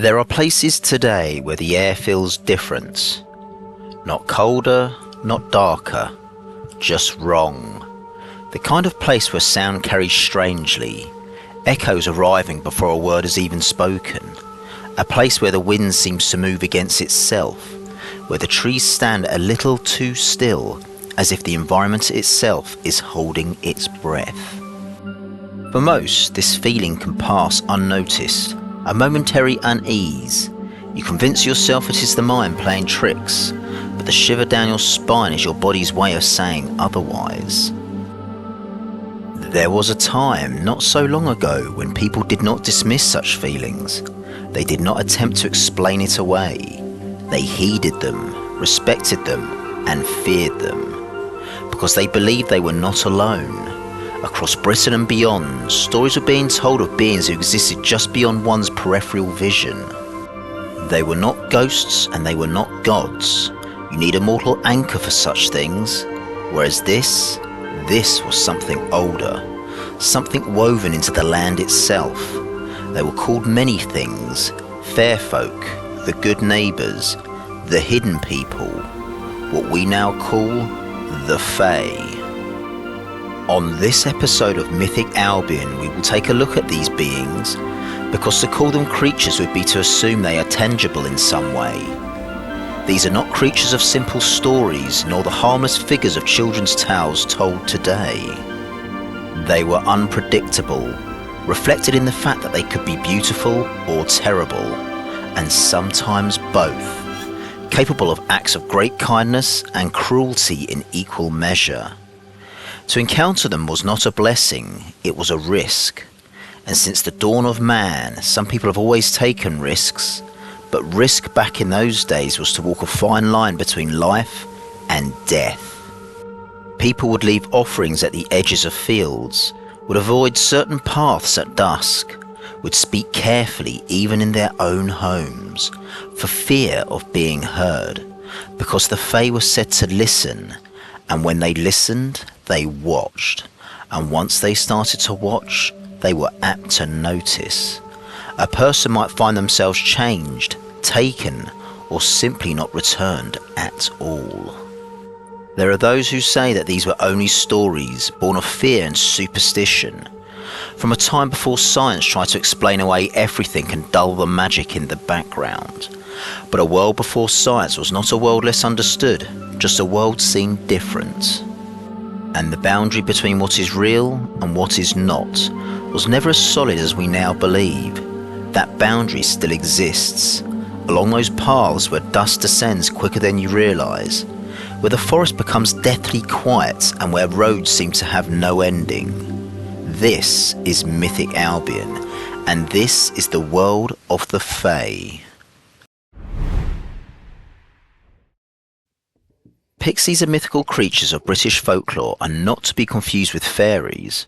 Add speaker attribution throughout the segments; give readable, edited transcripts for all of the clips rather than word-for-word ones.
Speaker 1: There are places today where the air feels different. Not colder, not darker, just wrong. The kind of place where sound carries strangely, echoes arriving before a word is even spoken. A place where the wind seems to move against itself, where the trees stand a little too still, as if the environment itself is holding its breath. For most, this feeling can pass unnoticed. A momentary unease. You convince yourself it is the mind playing tricks, but the shiver down your spine is your body's way of saying otherwise. There was a time not so long ago when people did not dismiss such feelings. They did not attempt to explain it away. They heeded them, respected them, and feared them, because they believed they were not alone. Across Britain and beyond, stories were being told of beings who existed just beyond one's peripheral vision. They were not ghosts and they were not gods. You need a mortal anchor for such things, whereas this was something older, something woven into the land itself. They were called many things: fair folk, the good neighbours, the hidden people, what we now call the Fae. On this episode of Mythic Albion, we will take a look at these beings, because to call them creatures would be to assume they are tangible in some way. These are not creatures of simple stories, nor the harmless figures of children's tales told today. They were unpredictable, reflected in the fact that they could be beautiful or terrible, and sometimes both, capable of acts of great kindness and cruelty in equal measure. To encounter them was not a blessing, it was a risk. And since the dawn of man, some people have always taken risks, but risk back in those days was to walk a fine line between life and death. People would leave offerings at the edges of fields, would avoid certain paths at dusk, would speak carefully even in their own homes, for fear of being heard, because the Fae were said to listen, and when they listened, they watched, and once they started to watch, they were apt to notice. A person might find themselves changed, taken, or simply not returned at all. There are those who say that these were only stories born of fear and superstition, from a time before science tried to explain away everything and dull the magic in the background. But a world before science was not a world less understood, just a world seen different. And the boundary between what is real and what is not was never as solid as we now believe. That boundary still exists, along those paths where dust descends quicker than you realise, where the forest becomes deathly quiet and where roads seem to have no ending. This is Mythic Albion, and this is the world of the Fae. Pixies are mythical creatures of British folklore and not to be confused with fairies.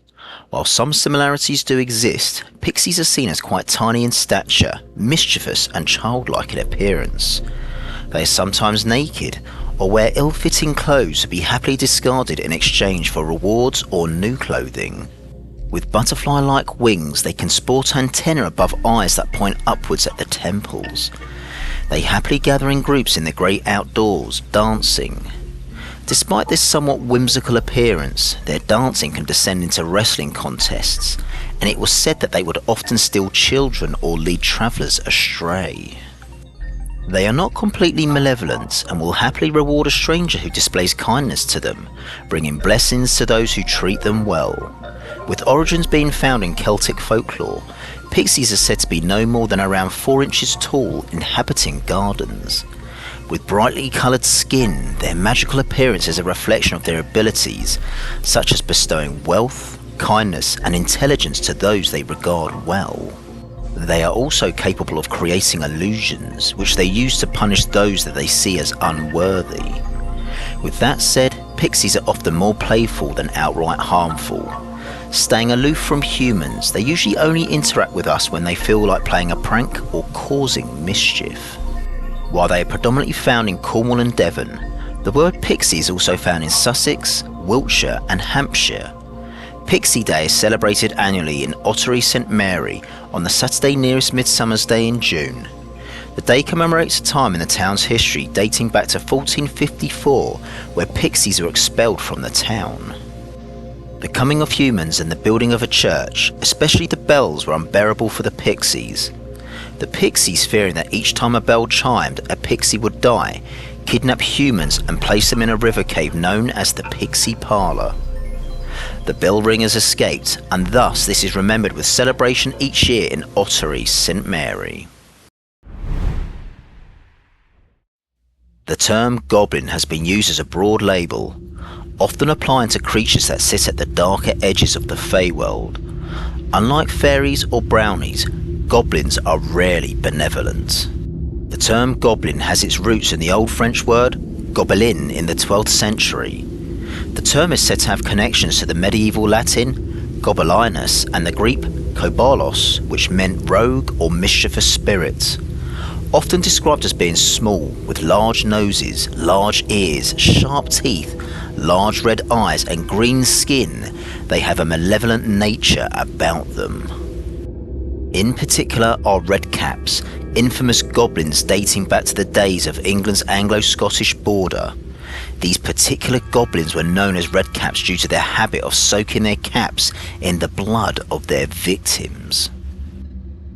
Speaker 1: While some similarities do exist, pixies are seen as quite tiny in stature, mischievous and childlike in appearance. They are sometimes naked or wear ill-fitting clothes to be happily discarded in exchange for rewards or new clothing. With butterfly-like wings, they can sport antennae above eyes that point upwards at the temples. They happily gather in groups in the great outdoors, dancing. Despite this somewhat whimsical appearance, their dancing can descend into wrestling contests, and it was said that they would often steal children or lead travellers astray. They are not completely malevolent and will happily reward a stranger who displays kindness to them, bringing blessings to those who treat them well. With origins being found in Celtic folklore, pixies are said to be no more than around 4 inches tall, inhabiting gardens. With brightly coloured skin, their magical appearance is a reflection of their abilities, such as bestowing wealth, kindness and intelligence to those they regard well. They are also capable of creating illusions, which they use to punish those that they see as unworthy. With that said, pixies are often more playful than outright harmful. Staying aloof from humans, they usually only interact with us when they feel like playing a prank or causing mischief. While they are predominantly found in Cornwall and Devon, the word pixie is also found in Sussex, Wiltshire and Hampshire. Pixie Day is celebrated annually in Ottery St Mary on the Saturday nearest Midsummer's Day in June. The day commemorates a time in the town's history dating back to 1454, where Pixies were expelled from the town. The coming of humans and the building of a church, especially the bells, were unbearable for the Pixies. The Pixies, fearing that each time a bell chimed, a Pixie would die, kidnap humans and place them in a river cave known as the Pixie Parlour. The bell ringers escaped, and thus this is remembered with celebration each year in Ottery, St Mary. The term goblin has been used as a broad label, often applying to creatures that sit at the darker edges of the Feyworld. Unlike fairies or brownies, goblins are rarely benevolent. The term goblin has its roots in the Old French word gobelin in the 12th century. The term is said to have connections to the medieval Latin gobelinus and the Greek kobolos, which meant rogue or mischievous spirit. Often described as being small, with large noses, large ears, sharp teeth, large red eyes and green skin, they have a malevolent nature about them. In particular are Redcaps, infamous goblins dating back to the days of England's Anglo-Scottish border. These particular goblins were known as Redcaps due to their habit of soaking their caps in the blood of their victims.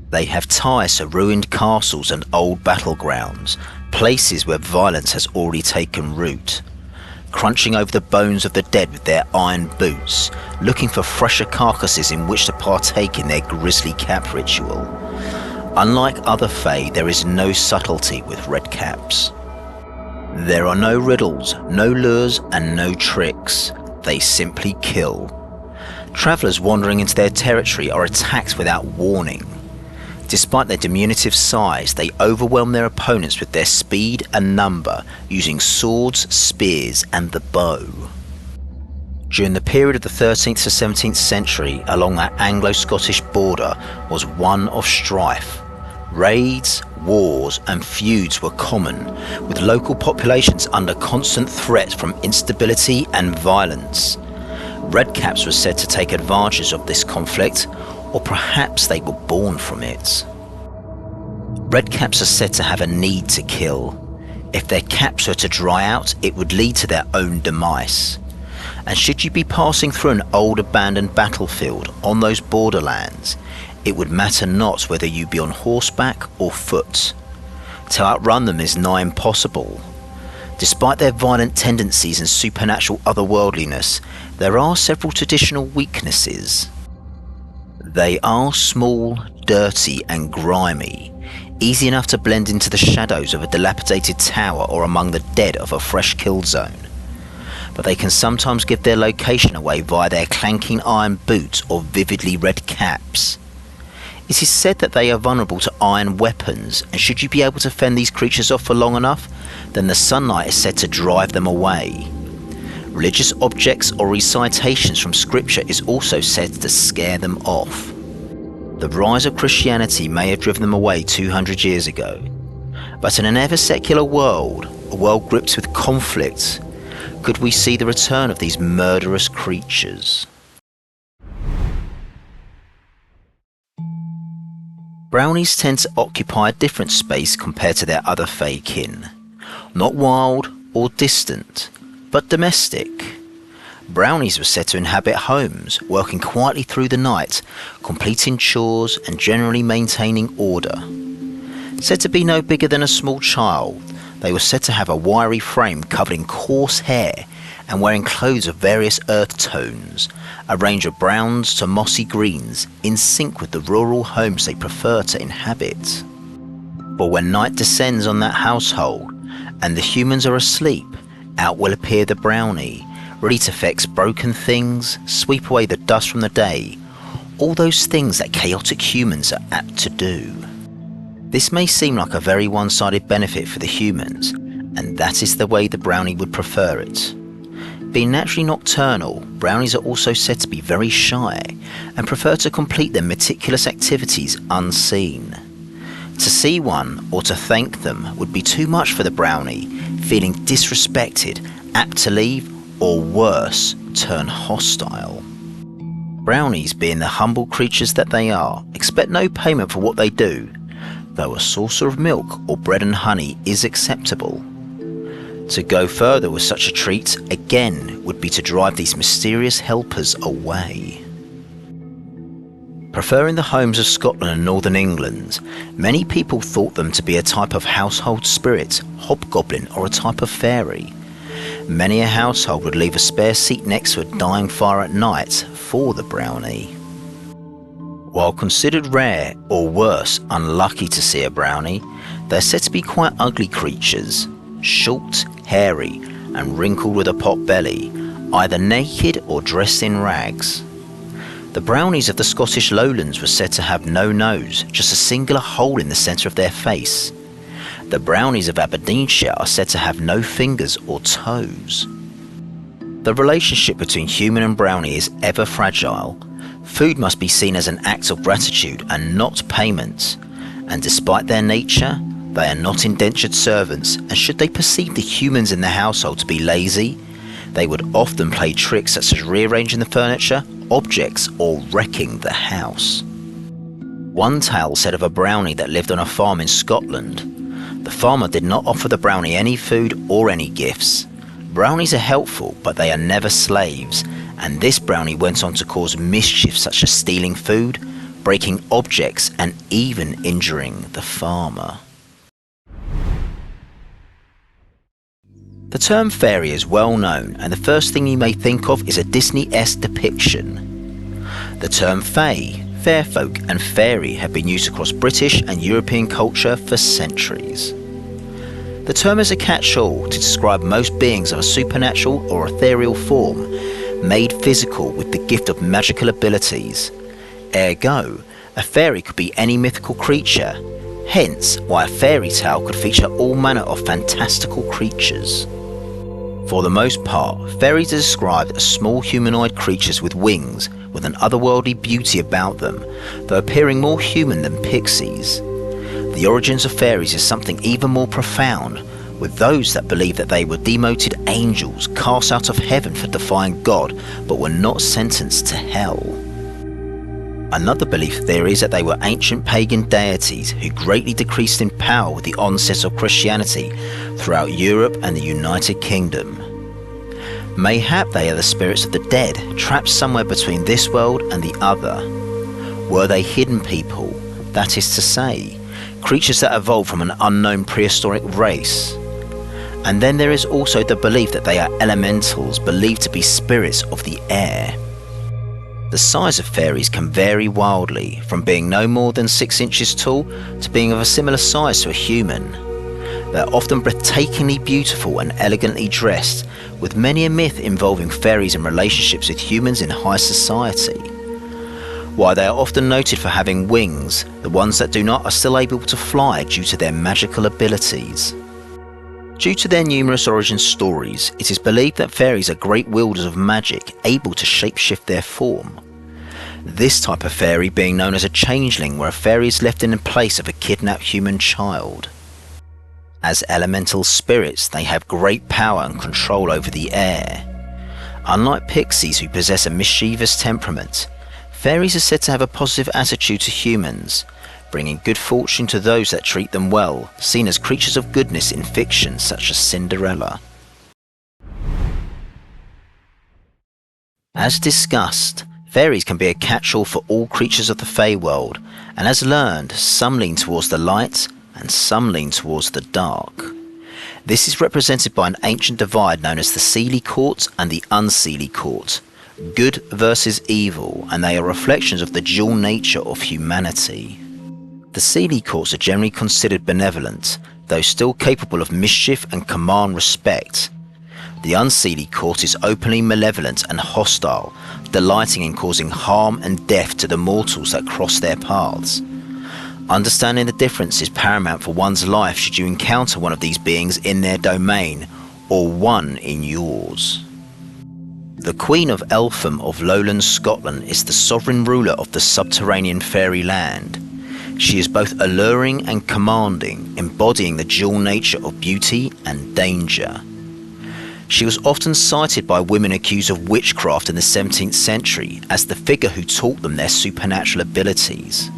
Speaker 1: They have ties to ruined castles and old battlegrounds, places where violence has already taken root. Crunching over the bones of the dead with their iron boots, looking for fresher carcasses in which to partake in their grisly cap ritual. Unlike other Fae, there is no subtlety with Redcaps. There are no riddles, no lures and no tricks. They simply kill. Travellers wandering into their territory are attacked without warning. Despite their diminutive size, they overwhelm their opponents with their speed and number, using swords, spears and the bow. During the period of the 13th to 17th century, along that Anglo-Scottish border was one of strife. Raids, wars and feuds were common, with local populations under constant threat from instability and violence. Redcaps were said to take advantage of this conflict, or perhaps they were born from it. Redcaps are said to have a need to kill. If their caps were to dry out, it would lead to their own demise. And should you be passing through an old abandoned battlefield on those borderlands, it would matter not whether you be on horseback or foot. To outrun them is nigh impossible. Despite their violent tendencies and supernatural otherworldliness, there are several traditional weaknesses. They are small, dirty and grimy, easy enough to blend into the shadows of a dilapidated tower or among the dead of a fresh kill zone. But they can sometimes give their location away via their clanking iron boots or vividly red caps. It is said that they are vulnerable to iron weapons, and should you be able to fend these creatures off for long enough, then the sunlight is said to drive them away. Religious objects or recitations from scripture is also said to scare them off. The rise of Christianity may have driven them away 200 years ago, but in an ever-secular world, a world gripped with conflict, could we see the return of these murderous creatures? Brownies tend to occupy a different space compared to their other Fae kin. Not wild or distant, but domestic. Brownies were said to inhabit homes, working quietly through the night, completing chores and generally maintaining order. Said to be no bigger than a small child, they were said to have a wiry frame covered in coarse hair and wearing clothes of various earth tones, a range of browns to mossy greens, in sync with the rural homes they prefer to inhabit. But when night descends on that household and the humans are asleep, out will appear the brownie, ready to fix broken things, sweep away the dust from the day, all those things that chaotic humans are apt to do. This may seem like a very one-sided benefit for the humans, and that is the way the brownie would prefer it. Being naturally nocturnal, brownies are also said to be very shy and prefer to complete their meticulous activities unseen. To see one or to thank them would be too much for the brownie, feeling disrespected, apt to leave, or worse, turn hostile. Brownies, being the humble creatures that they are, expect no payment for what they do. though a saucer of milk or bread and honey is acceptable. To go further with such a treat, again, would be to drive these mysterious helpers away. Preferring the homes of Scotland and northern England, many people thought them to be a type of household spirit, hobgoblin, or a type of fairy. Many a household would leave a spare seat next to a dying fire at night for the brownie. While considered rare, or worse, unlucky to see a brownie, they're said to be quite ugly creatures, short, hairy, and wrinkled with a pot belly, either naked or dressed in rags. The brownies of the Scottish lowlands were said to have no nose, just a singular hole in the centre of their face. The brownies of Aberdeenshire are said to have no fingers or toes. The relationship between human and brownie is ever fragile. Food must be seen as an act of gratitude and not payment, and despite their nature, they are not indentured servants, and should they perceive the humans in the household to be lazy, they would often play tricks such as rearranging the furniture, objects, or wrecking the house. One tale said of a brownie that lived on a farm in Scotland. The farmer did not offer the brownie any food or any gifts. Brownies are helpful, but they are never slaves, and this brownie went on to cause mischief such as stealing food, breaking objects, and even injuring the farmer. The term fairy is well known, and the first thing you may think of is a Disney-esque depiction. The term fae, fair folk, and fairy have been used across British and European culture for centuries. The term is a catch-all to describe most beings of a supernatural or ethereal form, made physical with the gift of magical abilities. Ergo, a fairy could be any mythical creature, hence why a fairy tale could feature all manner of fantastical creatures. For the most part, fairies are described as small humanoid creatures with wings, with an otherworldly beauty about them, though appearing more human than pixies. The origins of fairies is something even more profound, with those that believe that they were demoted angels cast out of heaven for defying God, but were not sentenced to hell. Another belief theory is that they were ancient pagan deities who greatly decreased in power with the onset of Christianity throughout Europe and the United Kingdom. Mayhap they are the spirits of the dead, trapped somewhere between this world and the other. Were they hidden people, that is to say, creatures that evolved from an unknown prehistoric race? And then there is also the belief that they are elementals believed to be spirits of the air. The size of fairies can vary wildly, from being no more than 6 inches tall to being of a similar size to a human. They are often breathtakingly beautiful and elegantly dressed, with many a myth involving fairies and relationships with humans in high society. While they are often noted for having wings, the ones that do not are still able to fly due to their magical abilities. Due to their numerous origin stories, it is believed that fairies are great wielders of magic, able to shapeshift their form. This type of fairy being known as a changeling, where a fairy is left in the place of a kidnapped human child. As elemental spirits, they have great power and control over the air. Unlike pixies, who possess a mischievous temperament, fairies are said to have a positive attitude to humans, bringing good fortune to those that treat them well, seen as creatures of goodness in fiction such as Cinderella. As discussed, fairies can be a catch-all for all creatures of the Feywild, and as learned, some lean towards the light and some lean towards the dark. This is represented by an ancient divide known as the Seelie court and the Unseelie court, good versus evil, and they are reflections of the dual nature of humanity. The Seelie courts are generally considered benevolent, though still capable of mischief and command respect. The Unseelie court is openly malevolent and hostile, delighting in causing harm and death to the mortals that cross their paths. Understanding the difference is paramount for one's life should you encounter one of these beings in their domain, or one in yours. The Queen of Elphame of lowland Scotland is the sovereign ruler of the subterranean fairy land. She is both alluring and commanding, embodying the dual nature of beauty and danger. She was often cited by women accused of witchcraft in the 17th century as the figure who taught them their supernatural abilities.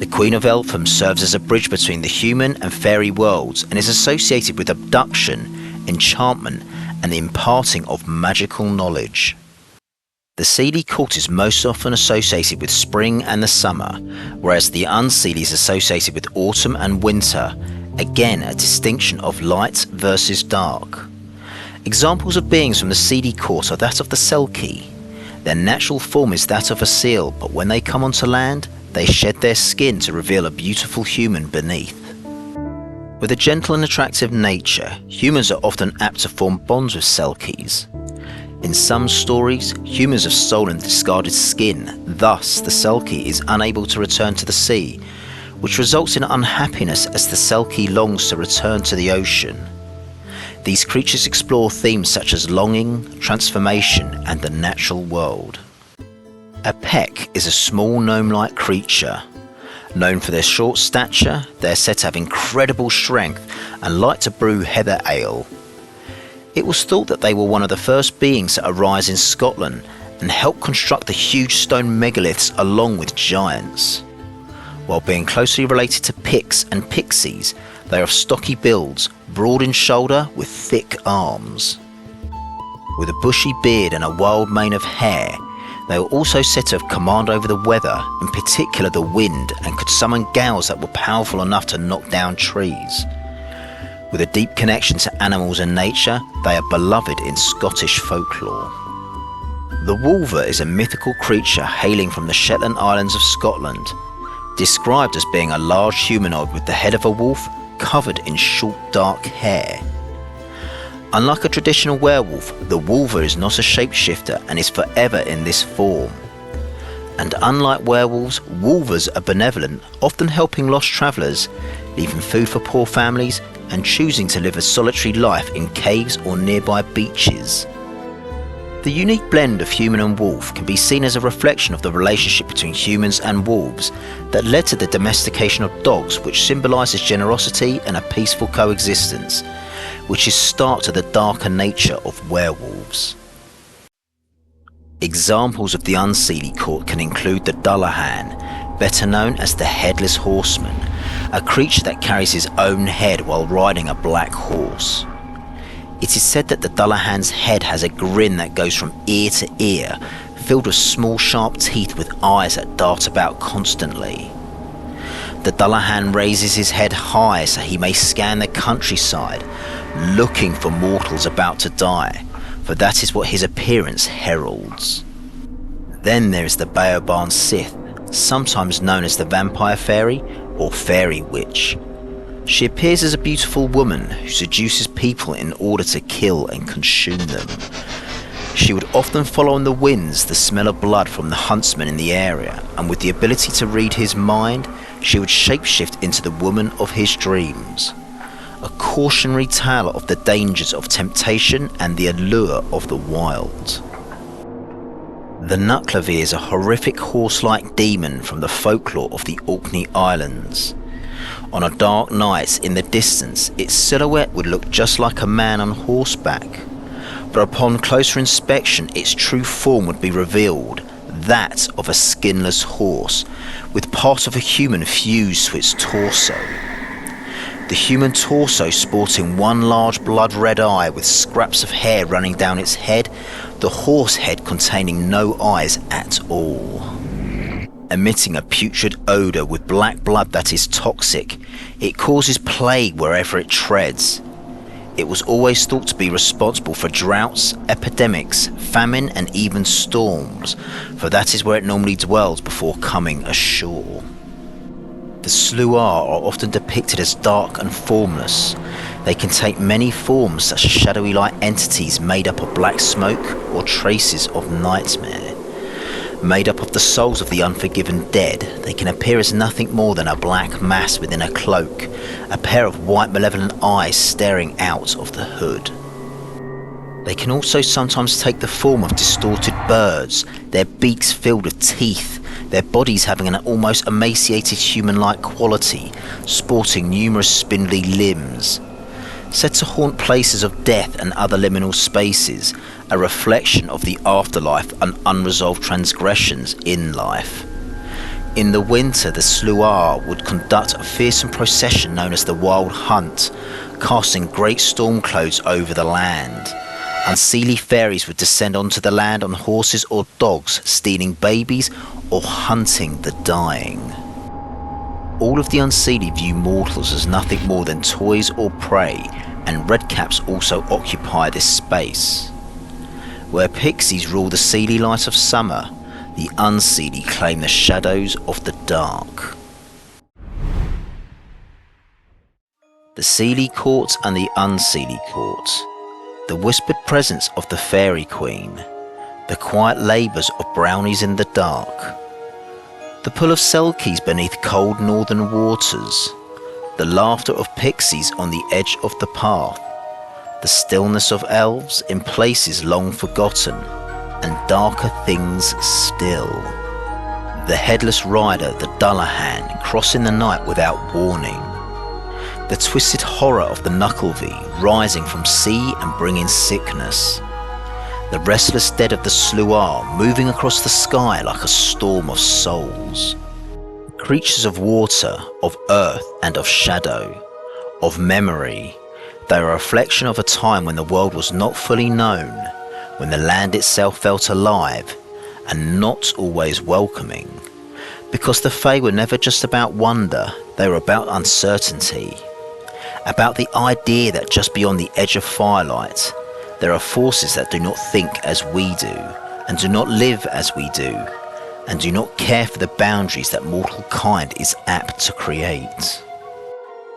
Speaker 1: The Queen of Elphame serves as a bridge between the human and fairy worlds and is associated with abduction, enchantment, and the imparting of magical knowledge. The Seelie court is most often associated with spring and the summer, whereas the Unseelie is associated with autumn and winter, again a distinction of light versus dark. Examples of beings from the Seelie court are that of the Selkie. Their natural form is that of a seal, but when they come onto land, they shed their skin to reveal a beautiful human beneath. With a gentle and attractive nature, humans are often apt to form bonds with Selkies. In some stories, humans have stolen discarded skin, thus the Selkie is unable to return to the sea, which results in unhappiness as the Selkie longs to return to the ocean. These creatures explore themes such as longing, transformation, and the natural world. A Pech is a small gnome-like creature. Known for their short stature, they are said to have incredible strength and like to brew heather ale. It was thought that they were one of the first beings to arise in Scotland and help construct the huge stone megaliths along with giants. While being closely related to Pics and Pixies, they are of stocky builds, broad in shoulder with thick arms. With a bushy beard and a wild mane of hair, they were also said to have command over the weather, in particular the wind, and could summon gales that were powerful enough to knock down trees. With a deep connection to animals and nature, they are beloved in Scottish folklore. The Wulver is a mythical creature hailing from the Shetland Islands of Scotland, described as being a large humanoid with the head of a wolf covered in short dark hair. Unlike a traditional werewolf, the Wulver is not a shapeshifter and is forever in this form. And unlike werewolves, Wulvers are benevolent, often helping lost travellers, leaving food for poor families, and choosing to live a solitary life in caves or nearby beaches. The unique blend of human and wolf can be seen as a reflection of the relationship between humans and wolves that led to the domestication of dogs, which symbolises generosity and a peaceful coexistence, which is stark to the darker nature of werewolves. Examples of the Unseelie court can include the Dullahan, better known as the headless horseman, a creature that carries his own head while riding a black horse. It is said that the Dullahan's head has a grin that goes from ear to ear, filled with small sharp teeth with eyes that dart about constantly. The Dullahan raises his head high so he may scan the countryside, looking for mortals about to die, for that is what his appearance heralds. Then there is the Baobhan SIth, sometimes known as the vampire fairy or fairy witch. She appears as a beautiful woman who seduces people in order to kill and consume them. She would often follow on the winds the smell of blood from the huntsman in the area, and with the ability to read his mind, she would shapeshift into the woman of his dreams. A cautionary tale of the dangers of temptation and the allure of the wild. The Nuckelavee is a horrific horse-like demon from the folklore of the Orkney Islands. On a dark night in the distance, its silhouette would look just like a man on horseback, but upon closer inspection its true form would be revealed, that of a skinless horse, with part of a human fused to its torso. The human torso sporting one large blood-red eye with scraps of hair running down its head, the horse head containing no eyes at all. Emitting a putrid odour with black blood that is toxic, it causes plague wherever it treads. It was always thought to be responsible for droughts, epidemics, famine and even storms, for that is where it normally dwells before coming ashore. The Sluagh are often depicted as dark and formless. They can take many forms, such as shadowy-like entities made up of black smoke or traces of nightmare. Made up of the souls of the unforgiven dead, they can appear as nothing more than a black mass within a cloak, a pair of white malevolent eyes staring out of the hood. They can also sometimes take the form of distorted birds, their beaks filled with teeth, their bodies having an almost emaciated human-like quality, sporting numerous spindly limbs. Said to haunt places of death and other liminal spaces, a reflection of the afterlife and unresolved transgressions in life. In the winter, the Sluagh would conduct a fearsome procession known as the Wild Hunt, casting great storm clouds over the land. Unseelie fairies would descend onto the land on horses or dogs, stealing babies or hunting the dying. All of the Unseelie view mortals as nothing more than toys or prey, and Redcaps also occupy this space. Where Pixies rule the Seelie light of summer, the Unseelie claim the shadows of the dark. The Seelie Court and the Unseelie Court. The whispered presence of the Fairy Queen. The quiet labours of Brownies in the dark. The pull of Selkies beneath cold northern waters. The laughter of Pixies on the edge of the path. The stillness of elves in places long forgotten, and darker things still. The headless rider, the Dullahan, crossing the night without warning. The twisted horror of the Nuckelavee, rising from sea and bringing sickness. The restless dead of the Sluagh, moving across the sky like a storm of souls. Creatures of water, of earth and of shadow, of memory. They are a reflection of a time when the world was not fully known, when the land itself felt alive and not always welcoming. Because the Fae were never just about wonder, they were about uncertainty. About the idea that just beyond the edge of firelight, there are forces that do not think as we do, and do not live as we do, and do not care for the boundaries that mortal kind is apt to create.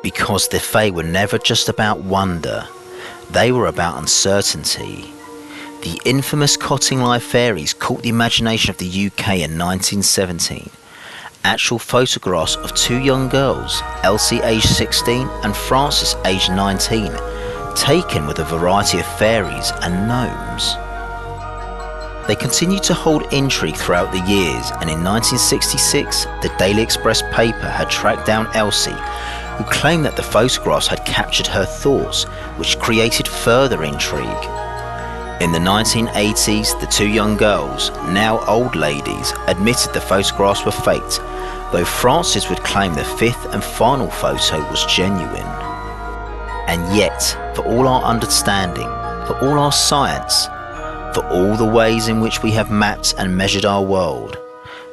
Speaker 1: Because the Fae were never just about wonder, they were about uncertainty. The infamous Cottingley Fairies caught the imagination of the UK in 1917. Actual photographs of two young girls, Elsie aged 16 and Frances aged 19, taken with a variety of fairies and gnomes. They continued to hold intrigue throughout the years, and in 1966 the Daily Express paper had tracked down Elsie, who claimed that the photographs had captured her thoughts, which created further intrigue. In the 1980s, the two young girls, now old ladies, admitted the photographs were faked, though Frances would claim the fifth and final photo was genuine. And yet, for all our understanding, for all our science, for all the ways in which we have mapped and measured our world,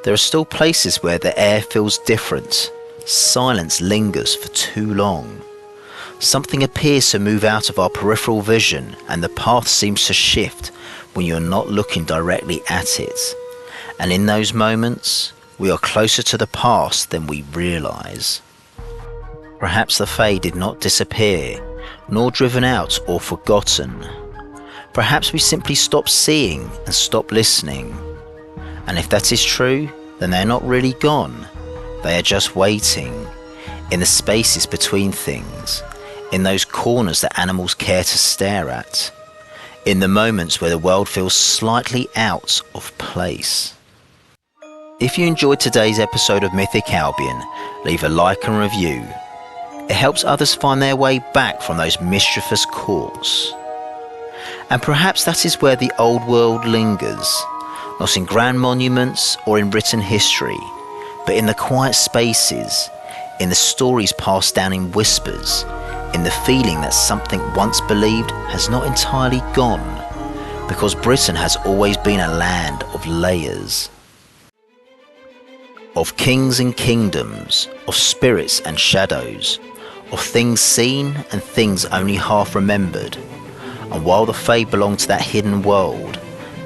Speaker 1: there are still places where the air feels different. Silence lingers for too long. Something appears to move out of our peripheral vision, and the path seems to shift when you're not looking directly at it. And in those moments, we are closer to the past than we realise. Perhaps the Fae did not disappear, nor driven out or forgotten. Perhaps we simply stopped seeing and stopped listening. And if that is true, then they're not really gone. They are just waiting, in the spaces between things, in those corners that animals care to stare at, in the moments where the world feels slightly out of place. If you enjoyed today's episode of Mythic Albion, leave a like and review. It helps others find their way back from those mischievous courts. And perhaps that is where the old world lingers, not in grand monuments or in written history, but in the quiet spaces, in the stories passed down in whispers, in the feeling that something once believed has not entirely gone, because Britain has always been a land of layers. Of kings and kingdoms, of spirits and shadows, of things seen and things only half remembered. And while the Fae belong to that hidden world,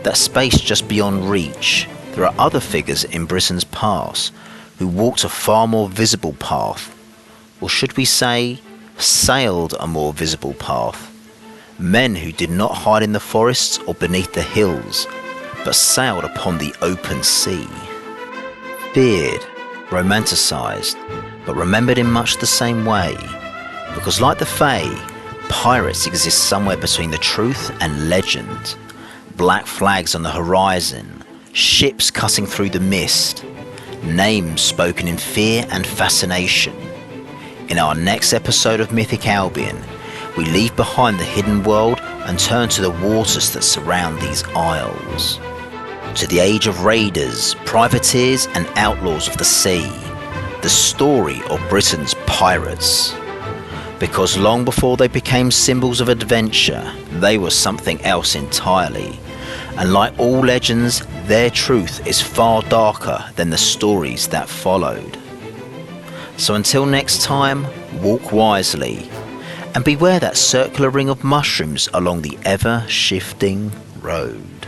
Speaker 1: that space just beyond reach, there are other figures in Britain's past who walked a far more visible path, or should we say, sailed a more visible path. Men who did not hide in the forests or beneath the hills, but sailed upon the open sea. Feared, romanticised, but remembered in much the same way, because like the Fae, pirates exist somewhere between the truth and legend. Black flags on the horizon, ships cutting through the mist, names spoken in fear and fascination. In our next episode of Mythic Albion, we leave behind the hidden world and turn to the waters that surround these isles. to the age of raiders, privateers and outlaws of the sea, the story of Britain's pirates. Because long before they became symbols of adventure, they were something else entirely. And like all legends, their truth is far darker than the stories that followed. So until next time, walk wisely and beware that circular ring of mushrooms along the ever-shifting road.